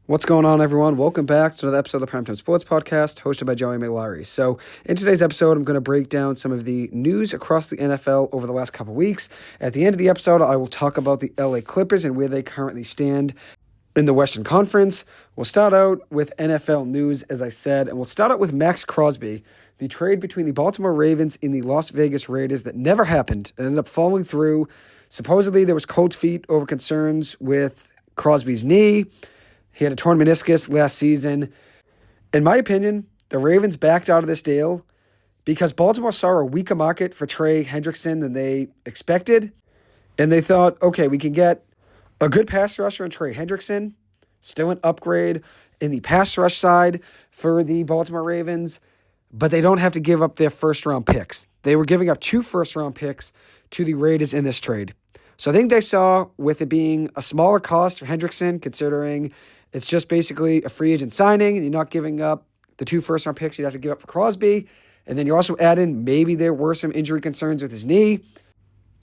What's going on, everyone? Welcome back to another episode of the Primetime Sports Podcast, hosted by Joey Malari. So, in today's episode, I'm going to break down some of the news across the NFL over the last couple weeks. At the end of the episode, I will talk about the LA Clippers and where they currently stand in the Western Conference. We'll start out with NFL news, as I said, and we'll start out with Maxx Crosby, the trade between the Baltimore Ravens and the Las Vegas Raiders that never happened and ended up falling through. Supposedly, there was cold feet over concerns with Crosby's knee. He had a torn meniscus last season. In my opinion, the Ravens backed out of this deal because Baltimore saw a weaker market for Trey Hendrickson than they expected. And they thought, okay, we can get a good pass rusher in Trey Hendrickson, still an upgrade in the pass rush side for the Baltimore Ravens, but they don't have to give up their first-round picks. They were giving up 2 first-round picks to the Raiders in this trade. So I think they saw, with it being a smaller cost for Hendrickson, considering it's just basically a free agent signing, and you're not giving up the 2 first-round picks you'd have to give up for Crosby. And then you also add in maybe there were some injury concerns with his knee.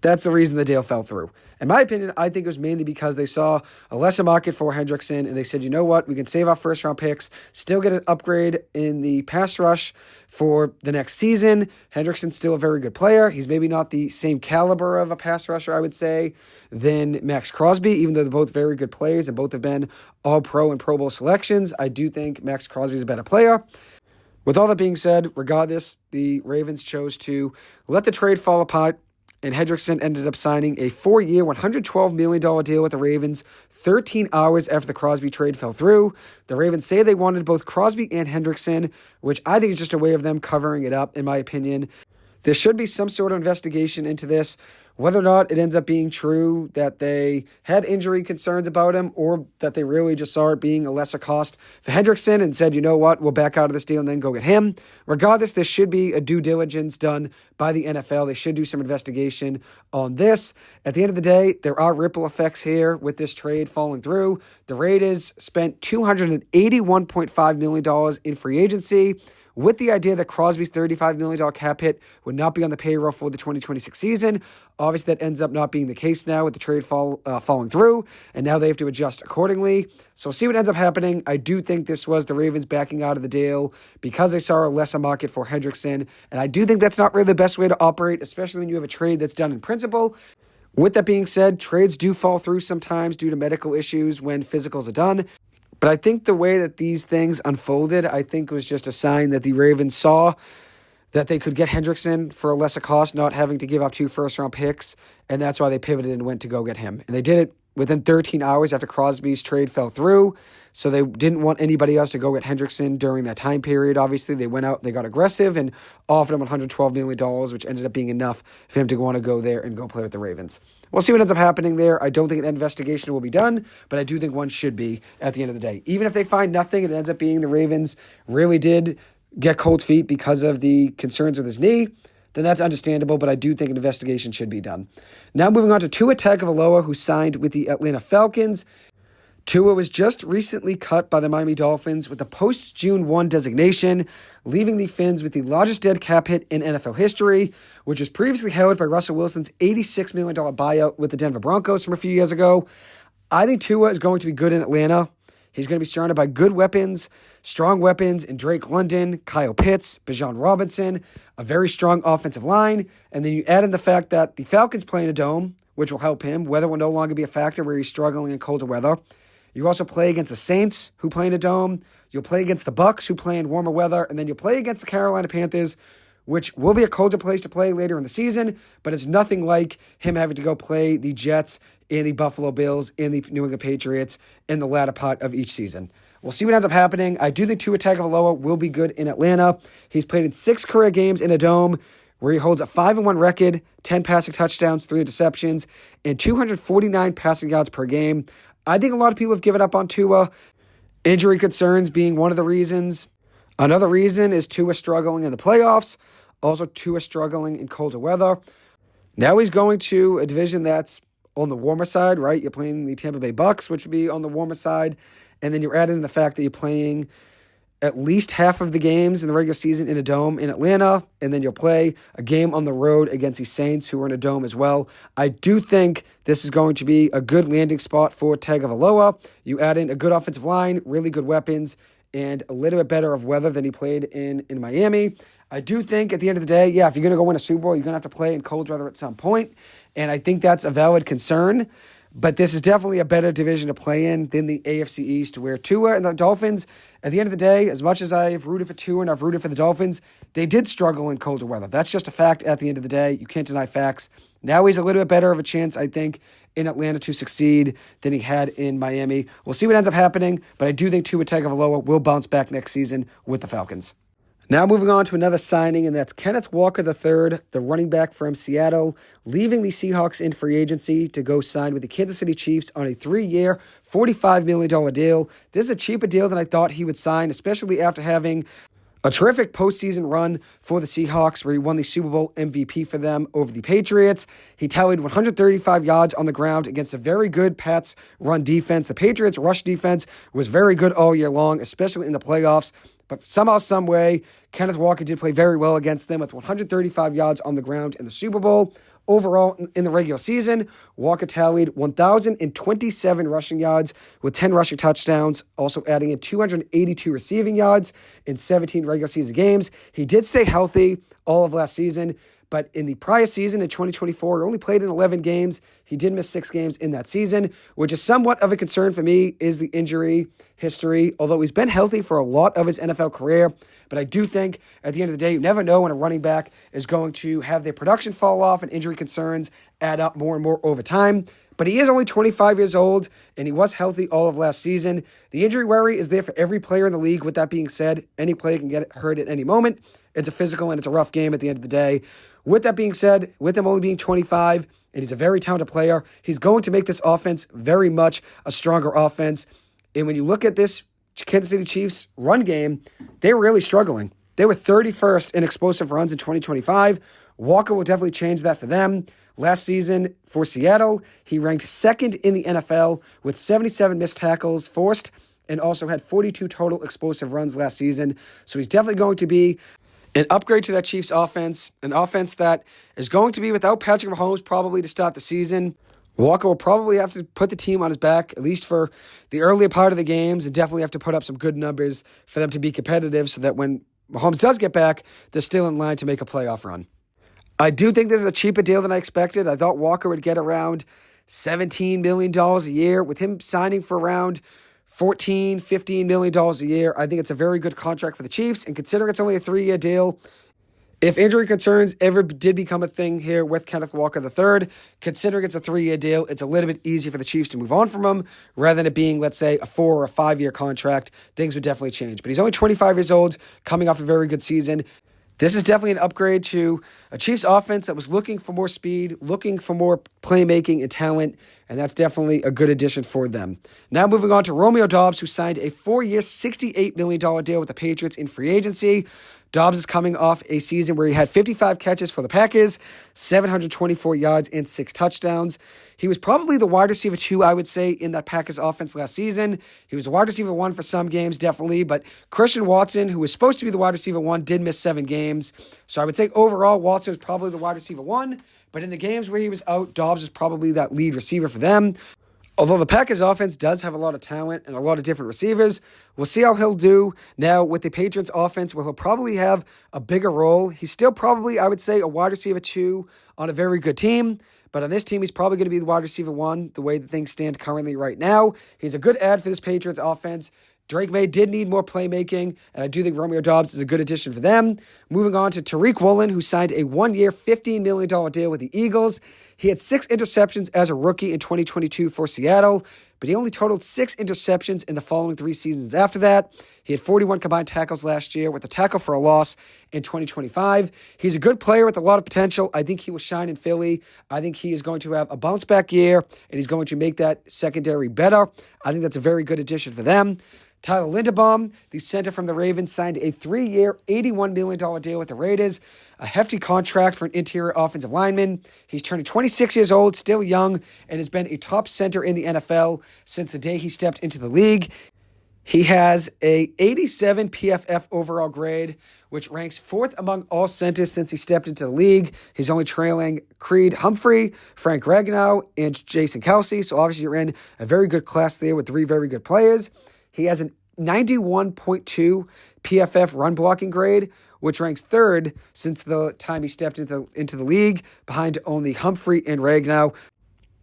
That's the reason the deal fell through. In my opinion, I think it was mainly because they saw a lesser market for Hendrickson, and they said, you know what, we can save our first-round picks, still get an upgrade in the pass rush for the next season. Hendrickson's still a very good player. He's maybe not the same caliber of a pass rusher, I would say, than Maxx Crosby, even though they're both very good players and both have been All-Pro and Pro Bowl selections. I do think Maxx Crosby is a better player. With all that being said, regardless, the Ravens chose to let the trade fall apart, and Hendrickson ended up signing a 4-year, $112 million deal with the Ravens 13 hours after the Crosby trade fell through. The Ravens say they wanted both Crosby and Hendrickson, which I think is just a way of them covering it up, in my opinion. There should be some sort of investigation into this, whether or not it ends up being true that they had injury concerns about him or that they really just saw it being a lesser cost for Hendrickson and said, you know what, we'll back out of this deal and then go get him. Regardless, there should be a due diligence done by the NFL. They should do some investigation on this. At the end of the day, there are ripple effects here with this trade falling through. The Raiders spent $281.5 million in free agency, with the idea that Crosby's $35 million cap hit would not be on the payroll for the 2026 season. Obviously, that ends up not being the case now with the trade falling through, and now they have to adjust accordingly. So we'll see what ends up happening. I do think this was the Ravens backing out of the deal because they saw a lesser market for Hendrickson, and I do think that's not really the best way to operate, especially when you have a trade that's done in principle. With that being said, trades do fall through sometimes due to medical issues when physicals are done. But I think the way that these things unfolded, I think was just a sign that the Ravens saw that they could get Hendrickson for a lesser cost, not having to give up 2 first-round picks, and that's why they pivoted and went to go get him. And they did it within 13 hours after Crosby's trade fell through, so they didn't want anybody else to go get Hendrickson during that time period. Obviously, they went out, they got aggressive, and offered him $112 million, which ended up being enough for him to want to go there and go play with the Ravens. We'll see what ends up happening there. I don't think an investigation will be done, but I do think one should be at the end of the day. Even if they find nothing and it ends up being the Ravens really did get cold feet because of the concerns with his knee, then that's understandable, but I do think an investigation should be done. Now moving on to Tua Tagovailoa, who signed with the Atlanta Falcons. Tua was just recently cut by the Miami Dolphins with a post-June 1 designation, leaving the Fins with the largest dead cap hit in NFL history, which was previously held by Russell Wilson's $86 million buyout with the Denver Broncos from a few years ago. I think Tua is going to be good in Atlanta. He's going to be surrounded by good weapons, strong weapons in Drake London, Kyle Pitts, Bijan Robinson, a very strong offensive line, and then you add in the fact that the Falcons play in a dome, which will help him. Weather will no longer be a factor where he's struggling in colder weather. You also play against the Saints, who play in a dome. You'll play against the Bucks, who play in warmer weather, and then you'll play against the Carolina Panthers, which will be a colder place to play later in the season, but it's nothing like him having to go play the Jets and the Buffalo Bills and the New England Patriots in the latter part of each season. We'll see what ends up happening. I do think Tua Tagovailoa will be good in Atlanta. He's played in 6 career games in a dome where he holds a 5-1 record, 10 passing touchdowns, 3 interceptions, and 249 passing yards per game. I think a lot of people have given up on Tua, injury concerns being one of the reasons. Another reason is Tua struggling in the playoffs, also Tua struggling in colder weather. Now he's going to a division that's on the warmer side, right? You're playing the Tampa Bay Bucks, which would be on the warmer side, and then you're adding the fact that you're playing at least half of the games in the regular season in a dome in Atlanta, and then you'll play a game on the road against the Saints, who are in a dome as well. I do think this is going to be a good landing spot for Tagovailoa. You add in a good offensive line, really good weapons, and a little bit better of weather than he played in Miami. I do think at the end of the day, yeah, if you're going to go win a Super Bowl, you're going to have to play in cold weather at some point, and I think that's a valid concern. But this is definitely a better division to play in than the AFC East, where Tua and the Dolphins, at the end of the day, as much as I've rooted for Tua and I've rooted for the Dolphins, they did struggle in colder weather. That's just a fact at the end of the day. You can't deny facts. Now he's a little bit better of a chance, I think, in Atlanta to succeed than he had in Miami. We'll see what ends up happening, but I do think Tua Tagovailoa will bounce back next season with the Falcons. Now moving on to another signing, and that's Kenneth Walker III, the running back from Seattle, leaving the Seahawks in free agency to go sign with the Kansas City Chiefs on a 3-year, $45 million deal. This is a cheaper deal than I thought he would sign, especially after having a terrific postseason run for the Seahawks, where he won the Super Bowl MVP for them over the Patriots. He tallied 135 yards on the ground against a very good Pats run defense. The Patriots' rush defense was very good all year long, especially in the playoffs. But somehow, some way, Kenneth Walker did play very well against them with 135 yards on the ground in the Super Bowl. Overall, in the regular season, Walker tallied 1,027 rushing yards with 10 rushing touchdowns, also adding in 282 receiving yards in 17 regular season games. He did stay healthy all of last season, but in the prior season, in 2024, he only played in 11 games. He did miss 6 games in that season, which is somewhat of a concern for me, is the injury history, although he's been healthy for a lot of his NFL career. But I do think at the end of the day, you never know when a running back is going to have their production fall off and injury concerns add up more and more over time. But he is only 25 years old, and he was healthy all of last season. The injury worry is there for every player in the league. With that being said, any player can get hurt at any moment. It's a physical and it's a rough game at the end of the day. With that being said, with him only being 25, and he's a very talented player, he's going to make this offense very much a stronger offense. And when you look at this Kansas City Chiefs run game, they were really struggling. They were 31st in explosive runs in 2025. Walker will definitely change that for them. Last season for Seattle, he ranked second in the NFL with 77 missed tackles forced and also had 42 total explosive runs last season. So he's definitely going to be an upgrade to that Chiefs offense, an offense that is going to be without Patrick Mahomes probably to start the season. Walker will probably have to put the team on his back, at least for the earlier part of the games, and definitely have to put up some good numbers for them to be competitive so that when Mahomes does get back, they're still in line to make a playoff run. I do think this is a cheaper deal than I expected. I thought Walker would get around $17 million a year. With him signing for around $14, $15 million a year, I think it's a very good contract for the Chiefs. And considering it's only a 3-year deal, if injury concerns ever did become a thing here with Kenneth Walker III, considering it's a 3-year deal, it's a little bit easier for the Chiefs to move on from him rather than it being, let's say, a 4 or a 5-year contract. Things would definitely change. But he's only 25 years old, coming off a very good season. This is definitely an upgrade to a Chiefs offense that was looking for more speed, looking for more playmaking and talent, and that's definitely a good addition for them. Now moving on to Romeo Doubs, who signed a 4-year, $68 million deal with the Patriots in free agency. Doubs is coming off a season where he had 55 catches for the Packers, 724 yards, and 6 touchdowns. He was probably the wide receiver 2, I would say, in that Packers offense last season. He was the wide receiver 1 for some games, definitely, but Christian Watson, who was supposed to be the wide receiver 1, did miss 7 games. So I would say overall, Watson was probably the wide receiver 1, but in the games where he was out, Doubs is probably that lead receiver for them. Although the Packers offense does have a lot of talent and a lot of different receivers, we'll see how he'll do now with the Patriots offense, where he'll probably have a bigger role. He's still probably, I would say, a wide receiver 2 on a very good team. But on this team, he's probably going to be the wide receiver 1, the way that things stand currently right now. He's a good add for this Patriots offense. Drake May did need more playmaking, and I do think Romeo Doubs is a good addition for them. Moving on to Tariq Woolen, who signed a 1-year, $15 million deal with the Eagles. He had 6 interceptions as a rookie in 2022 for Seattle, but he only totaled 6 interceptions in the following 3 seasons after that. He had 41 combined tackles last year with a tackle for a loss in 2025. He's a good player with a lot of potential. I think he will shine in Philly. I think he is going to have a bounce-back year, and he's going to make that secondary better. I think that's a very good addition for them. Tyler Linderbaum, the center from the Ravens, signed a 3-year, $81 million deal with the Raiders, a hefty contract for an interior offensive lineman. He's turning 26 years old, still young, and has been a top center in the NFL since the day he stepped into the league. He has a 87 PFF overall grade, which ranks fourth among all centers since he stepped into the league. He's only trailing Creed Humphrey, Frank Ragnow, and Jason Kelsey. So obviously you're in a very good class there with three very good players. He has an 91.2 PFF run blocking grade, which ranks third since the time he stepped into the league, behind only Humphrey and Ragnow.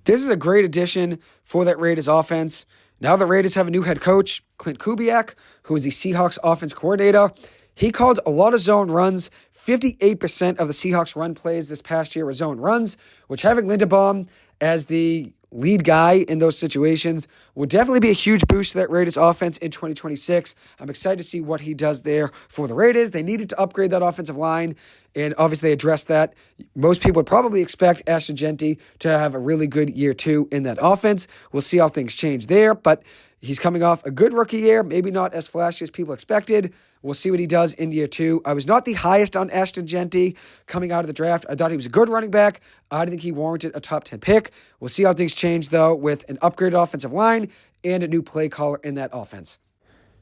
This is a great addition for that Raiders offense. Now the Raiders have a new head coach, Clint Kubiak, who is the Seahawks offense coordinator. He called a lot of zone runs. 58% of the Seahawks run plays this past year were zone runs, which having Linderbaum as the lead guy in those situations will definitely be a huge boost to that Raiders offense in 2026. I'm excited to see what he does there for the Raiders. They needed to upgrade that offensive line, and obviously they addressed that. Most people would probably expect Ashton Jeanty to have a really good year two in that offense. We'll see how things change there, but he's coming off a good rookie year, maybe not as flashy as people expected. We'll see what he does in year two. I was not the highest on Ashton Jeanty coming out of the draft. I thought he was a good running back. I didn't think he warranted a top 10 pick. We'll see how things change, though, with an upgraded offensive line and a new play caller in that offense.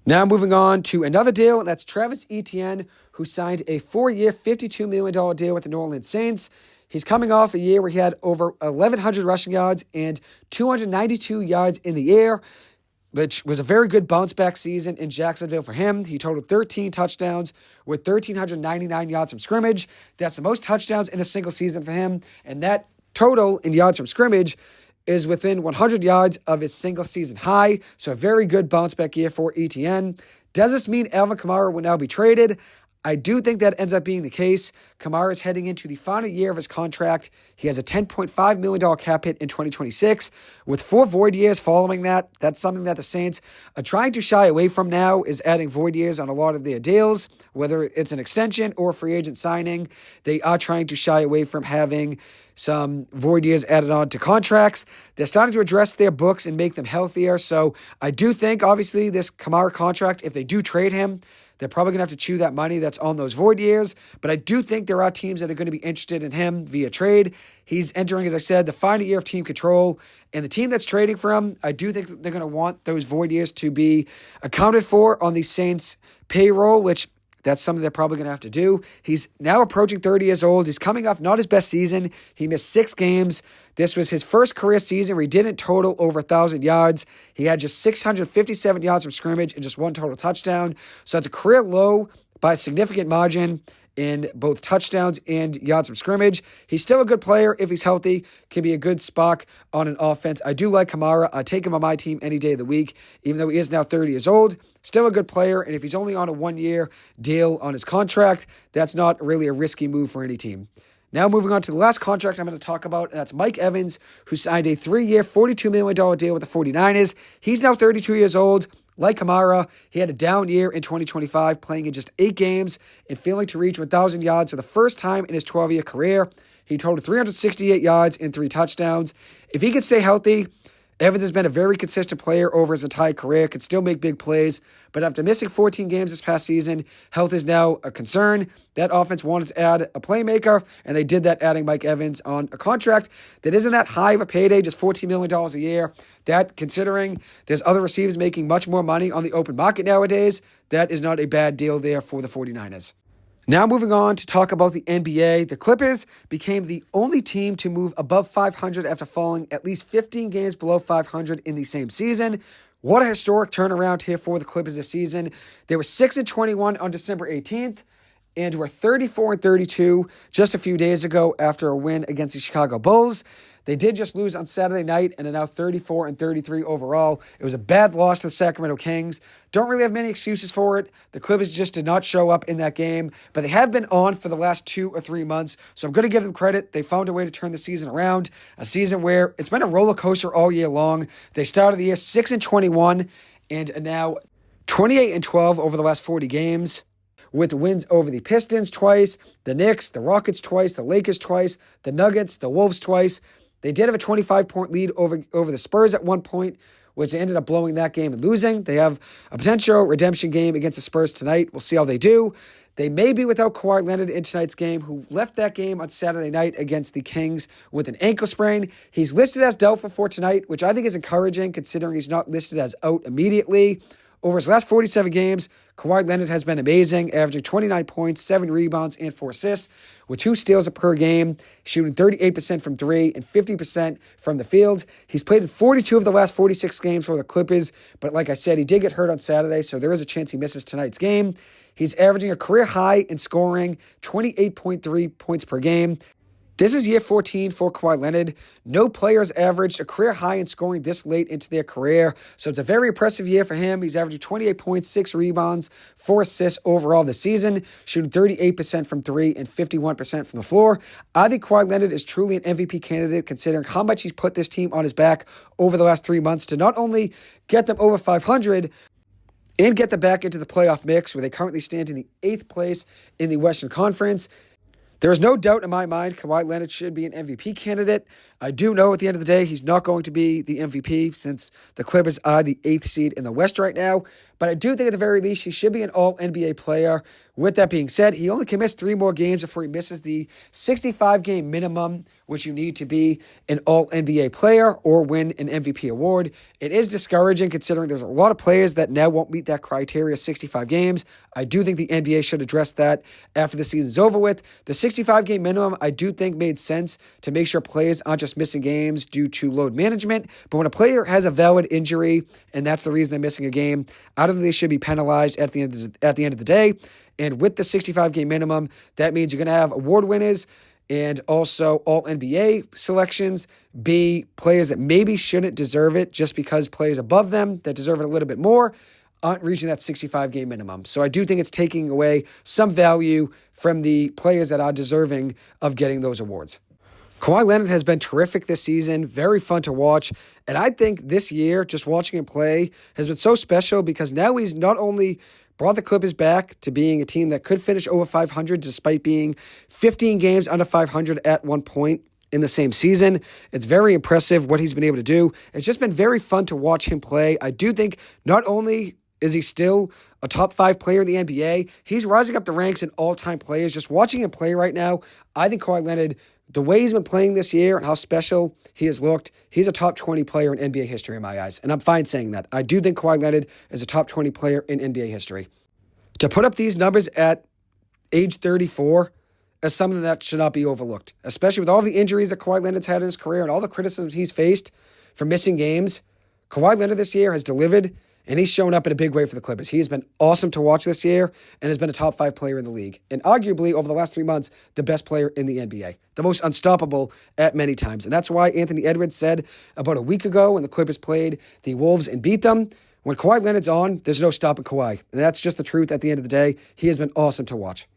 Now moving on to another deal, and that's Travis Etienne, who signed a 4-year, $52 million deal with the New Orleans Saints. He's coming off a year where he had over 1,100 rushing yards and 292 yards in the air, which was a very good bounce-back season in Jacksonville for him. He totaled 13 touchdowns with 1,399 yards from scrimmage. That's the most touchdowns in a single season for him, and that total in yards from scrimmage is within 100 yards of his single-season high, so a very good bounce-back year for Etienne. Does this mean Alvin Kamara will now be traded? I do think that ends up being the case. Kamara is heading into the final year of his contract. He has a $10.5 million cap hit in 2026. With 4 void years following that, that's something that the Saints are trying to shy away from now, is adding void years on a lot of their deals. Whether it's an extension or a free agent signing, they are trying to shy away from having some void years added on to contracts. They're starting to address their books and make them healthier. So I do think, obviously, this Kamara contract, if they do trade him, they're probably going to have to chew that money that's on those void years. But I do think there are teams that are going to be interested in him via trade. He's entering, as I said, the final year of team control. And the team that's trading for him, I do think they're going to want those void years to be accounted for on the Saints payroll, which that's something they're probably going to have to do. He's now approaching 30 years old. He's coming off not his best season. He missed 6 games. This was his first career season where he didn't total over 1,000 yards. He had just 657 yards from scrimmage and just 1 total touchdown. So it's a career low by a significant margin in both touchdowns and yards from scrimmage. He's still a good player if he's healthy, can be a good spark on an offense. I do like Kamara. I take him on my team any day of the week, even though he is now 30 years old. Still a good player, and if he's only on a 1-year deal on his contract, that's not really a risky move for any team. Now moving on to the last contract I'm going to talk about, and that's Mike Evans, who signed a 3-year, $42 million deal with the 49ers. He's now 32 years old. Like Kamara, he had a down year in 2025, playing in just 8 games and failing to reach 1,000 yards for the first time in his 12-year career. He totaled 368 yards and 3 touchdowns. If he can stay healthy, Evans has been a very consistent player over his entire career, can still make big plays, but after missing 14 games this past season, health is now a concern. That offense wanted to add a playmaker, and they did that, adding Mike Evans on a contract that isn't that high of a payday, just $14 million a year. That, considering there's other receivers making much more money on the open market nowadays, that is not a bad deal there for the 49ers. Now moving on to talk about the NBA, the Clippers became the only team to move above 500 after falling at least 15 games below 500 in the same season. What a historic turnaround here for the Clippers this season. They were 6-21 on December 18th and were 34-32 just a few days ago after a win against the Chicago Bulls. They did just lose on Saturday night and are now 34-33 overall. It was a bad loss to the Sacramento Kings. Don't really have many excuses for it. The Clippers just did not show up in that game, but they have been on for the last 2 or 3 months, so I'm going to give them credit. They found a way to turn the season around, a season where it's been a roller coaster all year long. They started the year 6-21 and are now 28-12 over the last 40 games, with wins over the Pistons twice, the Knicks, the Rockets twice, the Lakers twice, the Nuggets, the Wolves twice. They did have a 25-point lead over the Spurs at one point, which they ended up blowing that game and losing. They have a potential redemption game against the Spurs tonight. We'll see how they do. They may be without Kawhi Leonard in tonight's game, who left that game on Saturday night against the Kings with an ankle sprain. He's listed as doubtful for tonight, which I think is encouraging considering he's not listed as out immediately. Over his last 47 games, Kawhi Leonard has been amazing, averaging 29 points, 7 rebounds, and 4 assists, with 2 steals per game, shooting 38% from 3 and 50% from the field. He's played in 42 of the last 46 games for the Clippers, but like I said, he did get hurt on Saturday, so there is a chance he misses tonight's game. He's averaging a career high in scoring, 28.3 points per game. This is year 14 for Kawhi Leonard. No players averaged a career high in scoring this late into their career, so it's a very impressive year for him. He's averaging 28 points, 6 rebounds, 4 assists overall this season, shooting 38% from 3 and 51% from the floor. I think Kawhi Leonard is truly an MVP candidate considering how much he's put this team on his back over the last 3 months to not only get them over 500, and get them back into the playoff mix where they currently stand in the 8th place in the Western Conference. There is no doubt in my mind Kawhi Leonard should be an MVP candidate. I do know at the end of the day he's not going to be the MVP since the Clippers are the 8th seed in the West right now. But I do think at the very least he should be an all-NBA player. With that being said, he only can miss 3 more games before he misses the 65-game minimum, which you need to be an all-NBA player or win an MVP award. It is discouraging considering there's a lot of players that now won't meet that criteria, 65 games. I do think the NBA should address that after the season's over with. The 65-game minimum, I do think made sense to make sure players aren't just missing games due to load management. But when a player has a valid injury, and that's the reason they're missing a game, I don't think they should be penalized at the end of the day. And with the 65-game minimum, that means you're going to have award winners and also all-NBA selections be players that maybe shouldn't deserve it just because players above them that deserve it a little bit more aren't reaching that 65-game minimum. So I do think it's taking away some value from the players that are deserving of getting those awards. Kawhi Leonard has been terrific this season, very fun to watch, and I think this year, just watching him play, has been so special because now he's not only brought the Clippers back to being a team that could finish over 500 despite being 15 games under 500 at one point in the same season. It's very impressive what he's been able to do. It's just been very fun to watch him play. I do think not only is he still a top 5 player in the NBA, he's rising up the ranks in all-time players. Just watching him play right now, I think Kawhi Leonard, the way he's been playing this year and how special he has looked, he's a top 20 player in NBA history in my eyes. And I'm fine saying that. I do think Kawhi Leonard is a top 20 player in NBA history. To put up these numbers at age 34 is something that should not be overlooked, especially with all the injuries that Kawhi Leonard's had in his career and all the criticisms he's faced for missing games. Kawhi Leonard this year has delivered, and he's shown up in a big way for the Clippers. He has been awesome to watch this year and has been a top 5 player in the league. And arguably, over the last 3 months, the best player in the NBA. The most unstoppable at many times. And that's why Anthony Edwards said about a week ago when the Clippers played the Wolves and beat them, when Kawhi Leonard's on, there's no stopping Kawhi. And that's just the truth at the end of the day. He has been awesome to watch.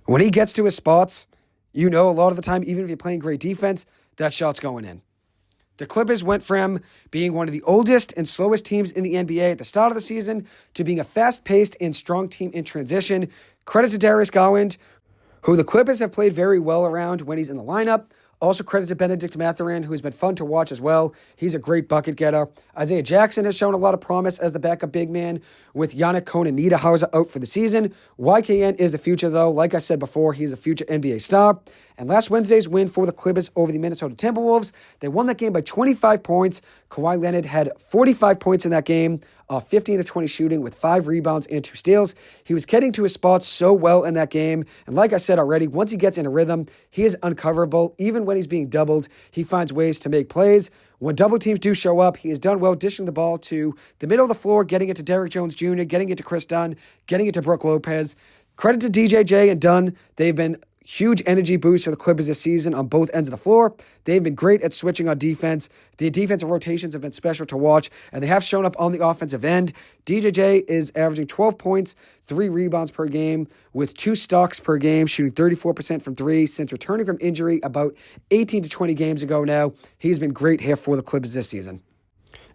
When he gets to his spots, you know a lot of the time, even if you're playing great defense, that shot's going in. The Clippers went from being one of the oldest and slowest teams in the NBA at the start of the season to being a fast-paced and strong team in transition. Credit to Darius Garland, who the Clippers have played very well around when he's in the lineup. Also credit to Benedict Mathurin, who's been fun to watch as well. He's a great bucket getter. Isaiah Jackson has shown a lot of promise as the backup big man with Yannick Niederhauser out for the season. YKN is the future, though. Like I said before, he's a future NBA star. And last Wednesday's win for the Clippers over the Minnesota Timberwolves, they won that game by 25 points. Kawhi Leonard had 45 points in that game, 15 of 20 shooting with 5 rebounds and 2 steals. He was getting to his spots so well in that game. And like I said already, once he gets in a rhythm, he is uncoverable. Even when he's being doubled, he finds ways to make plays. When double teams do show up, he has done well dishing the ball to the middle of the floor, getting it to Derrick Jones Jr., getting it to Chris Dunn, getting it to Brook Lopez. Credit to DJJ and Dunn. They've been huge energy boost for the Clippers this season on both ends of the floor. They've been great at switching on defense. The defensive rotations have been special to watch, and they have shown up on the offensive end. DJJ is averaging 12 points, 3 rebounds per game, with 2 stocks per game, shooting 34% from 3 since returning from injury about 18 to 20 games ago now. He's been great here for the Clippers this season.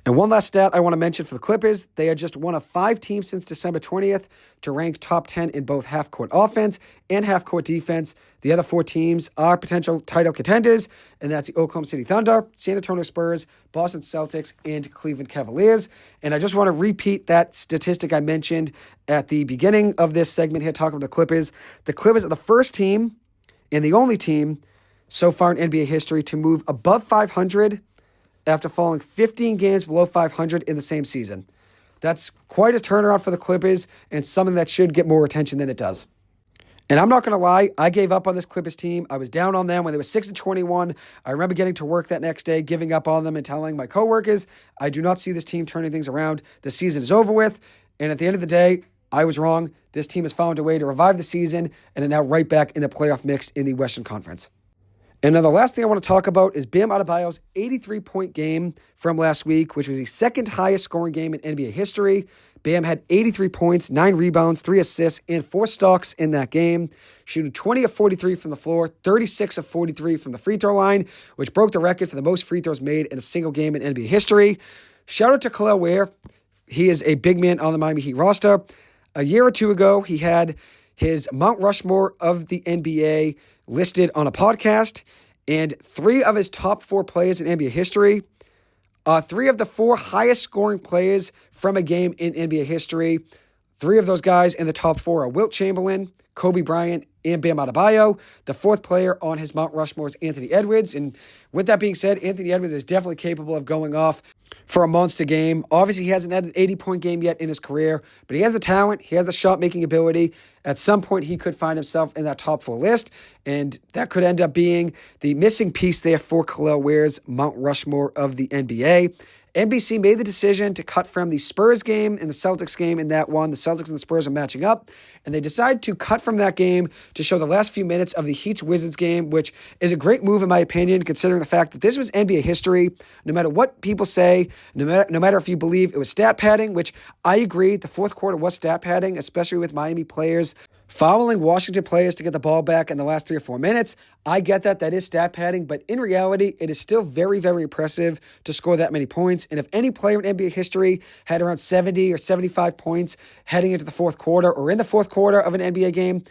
And one last stat I want to mention for the Clippers, they are just one of 5 teams since December 20th to rank top 10 in both half-court offense and half-court defense. The other 4 teams are potential title contenders, and that's the Oklahoma City Thunder, San Antonio Spurs, Boston Celtics, and Cleveland Cavaliers. And I just want to repeat that statistic I mentioned at the beginning of this segment here talking about the Clippers. The Clippers are the first team and the only team so far in NBA history to move above 500 after falling 15 games below 500 in the same season. That's quite a turnaround for the Clippers and something that should get more attention than it does. And I'm not going to lie, I gave up on this Clippers team. I was down on them when they were 6-21. I remember getting to work that next day, giving up on them and telling my coworkers, I do not see this team turning things around. The season is over with. And at the end of the day, I was wrong. This team has found a way to revive the season and are now right back in the playoff mix in the Western Conference. And now the last thing I want to talk about is Bam Adebayo's 83-point game from last week, which was the second highest scoring game in NBA history. Bam had 83 points, 9 rebounds, 3 assists, and 4 stocks in that game, shooting 20 of 43 from the floor, 36 of 43 from the free throw line, which broke the record for the most free throws made in a single game in NBA history. Shout out to Khalil Ware. He is a big man on the Miami Heat roster. A year or two ago, he had his Mount Rushmore of the NBA listed on a podcast, and 3 of his top 4 players in NBA history, 3 of the 4 highest scoring players from a game in NBA history, 3 of those guys in the top 4 are Wilt Chamberlain, Kobe Bryant, and Bam Adebayo. The 4th player on his Mount Rushmore is Anthony Edwards. And with that being said, Anthony Edwards is definitely capable of going off for a monster game. Obviously, he hasn't had an 80-point game yet in his career, but he has the talent. He has the shot-making ability. At some point, he could find himself in that top 4 list, and that could end up being the missing piece there for Khalil Ware's Mount Rushmore of the NBA. NBC made the decision to cut from the Spurs game and the Celtics game in that one. The Celtics and the Spurs are matching up, and they decided to cut from that game to show the last few minutes of the Heat-Wizards game, which is a great move in my opinion, considering the fact that this was NBA history. No matter what people say, no matter if you believe it was stat padding, which I agree, the fourth quarter was stat padding, especially with Miami players fouling Washington players to get the ball back in the last 3 or 4 minutes. I get that is stat padding, but in reality, it is still very, very impressive to score that many points. And if any player in NBA history had around 70 or 75 points heading into the fourth quarter or in the fourth quarter of an NBA game,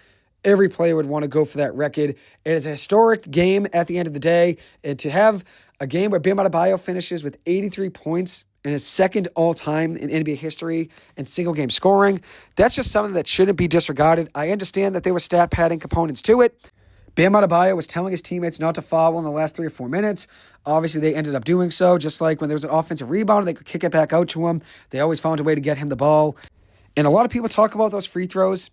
every player would want to go for that record. It is a historic game at the end of the day. And to have a game where Bam Adebayo finishes with 83 points and his second all-time in NBA history in single-game scoring, that's just something that shouldn't be disregarded. I understand that there were stat padding components to it. Bam Adebayo was telling his teammates not to foul in the last 3 or 4 minutes. Obviously, they ended up doing so, just like when there was an offensive rebound, they could kick it back out to him. They always found a way to get him the ball. And a lot of people talk about those free throws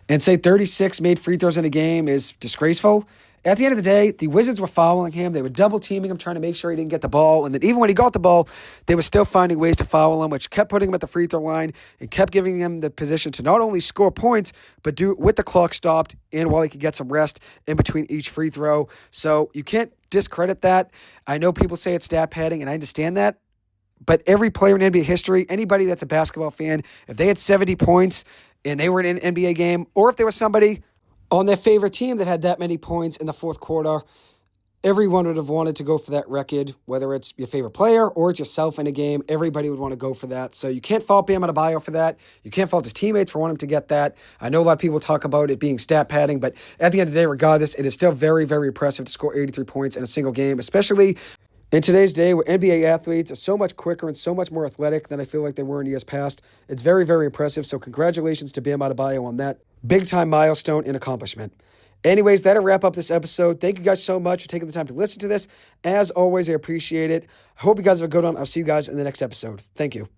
and say 36 made free throws in a game is disgraceful. At the end of the day, the Wizards were fouling him. They were double-teaming him, trying to make sure he didn't get the ball. And then even when he got the ball, they were still finding ways to foul him, which kept putting him at the free throw line and kept giving him the position to not only score points, but do it with the clock stopped and while he could get some rest in between each free throw. So you can't discredit that. I know people say it's stat padding, and I understand that. But every player in NBA history, anybody that's a basketball fan, if they had 70 points and they were in an NBA game, or if there was somebody on their favorite team that had that many points in the fourth quarter, everyone would have wanted to go for that record, whether it's your favorite player or it's yourself in a game. Everybody would want to go for that. So you can't fault Bam Adebayo for that. You can't fault his teammates for wanting to get that. I know a lot of people talk about it being stat padding, but at the end of the day, regardless, it is still very, very impressive to score 83 points in a single game, especially in today's day where NBA athletes are so much quicker and so much more athletic than I feel like they were in years past. It's very, very impressive. So congratulations to Bam Adebayo on that big-time milestone and accomplishment. Anyways, that'll wrap up this episode. Thank you guys so much for taking the time to listen to this. As always, I appreciate it. I hope you guys have a good one. I'll see you guys in the next episode. Thank you.